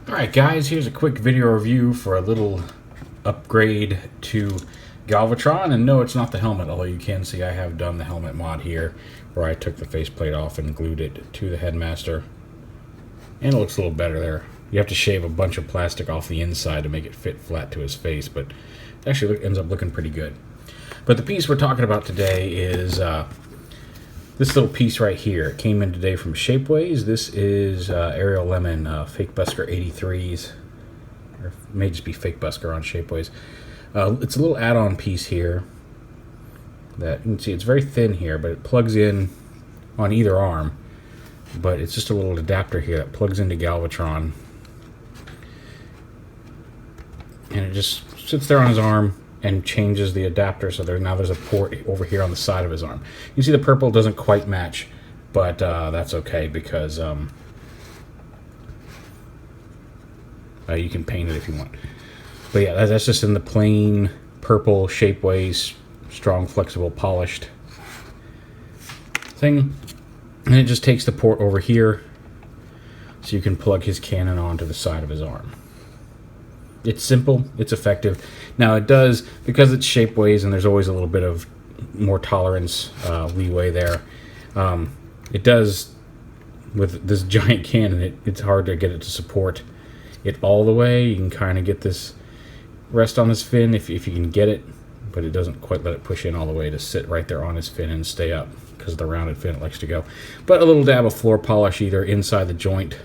Alright guys, here's a quick video review for a little upgrade to Galvatron. And no, it's not the helmet, although you can see I have done the helmet mod here, where I took the faceplate off and glued it to the headmaster. And it looks a little better there. You have to shave a bunch of plastic off the inside to make it fit flat to his face, but it actually ends up looking pretty good. But the piece we're talking about today is this little piece right here. It came in today from Shapeways. This is Ariel Lemon Fakebusker83's, or it may just be Fakebusker on Shapeways. It's a little add-on piece here that you can see it's very thin here, but it plugs in on either arm. But it's just a little adapter here that plugs into Galvatron, and it just sits there on his arm and changes the adapter, so there's a port over here on the side of his arm. You see the purple doesn't quite match, but that's okay because you can paint it if you want. But yeah, that's just in the plain purple Shapeways strong, flexible, polished thing. And it just takes the port over here so you can plug his cannon onto the side of his arm. It's simple, it's effective. Now it does, because it's Shapeways and there's always a little bit of more tolerance, leeway there, it does, with this giant cannon, it's hard to get it to support it all the way. You can kind of get this rest on his fin if you can get it, but it doesn't quite let it push in all the way to sit right there on his fin and stay up, because the rounded fin it likes to go. But a little dab of floor polish either inside the joint.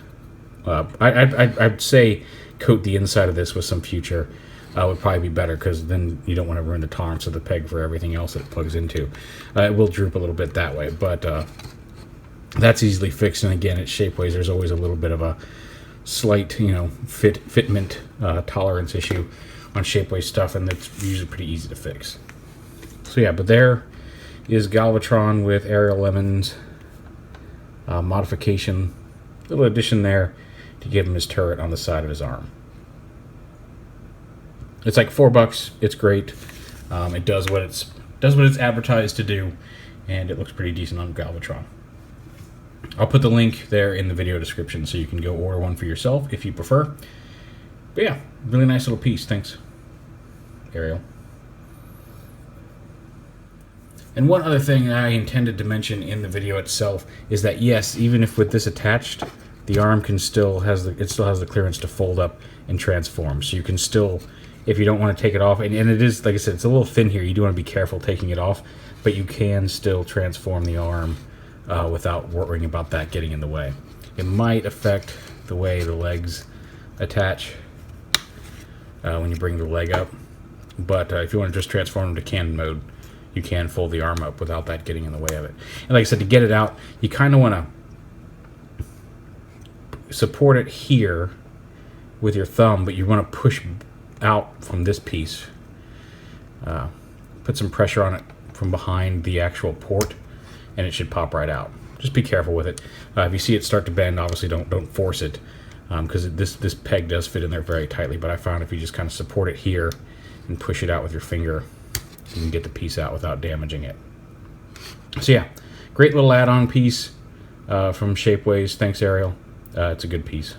I'd say coat the inside of this with some Future would probably be better, because then you don't want to ruin the tolerance of the peg for everything else that it plugs into. It will droop a little bit that way, but that's easily fixed. And again, at Shapeways, there's always a little bit of a slight, fitment tolerance issue on Shapeways stuff, and it's usually pretty easy to fix. So yeah, but there is Galvatron with Ariel Lemon's modification, little addition there to give him his turret on the side of his arm. It's like $4. It's great. It does what it's advertised to do, and it looks pretty decent on Galvatron. I'll put the link there in the video description so you can go order one for yourself if you prefer. But yeah, really nice little piece. Thanks, Ariel. And one other thing I intended to mention in the video itself is that yes, even if with this attached, the arm still has the clearance to fold up and transform. So you can still, if you don't want to take it off, and it is, like I said, it's a little thin here. You do want to be careful taking it off, but you can still transform the arm without worrying about that getting in the way. It might affect the way the legs attach when you bring the leg up, but if you want to just transform them to cannon mode, you can fold the arm up without that getting in the way of it. And like I said, to get it out, you kind of want to support it here with your thumb, but you want to push out from this piece. Put some pressure on it from behind the actual port, and it should pop right out. Just be careful with it. If you see it start to bend, obviously don't force it, because this peg does fit in there very tightly. But I found if you just kind of support it here and push it out with your finger, you can get the piece out without damaging it. So yeah, great little add-on piece from Shapeways. Thanks, Ariel. It's a good piece.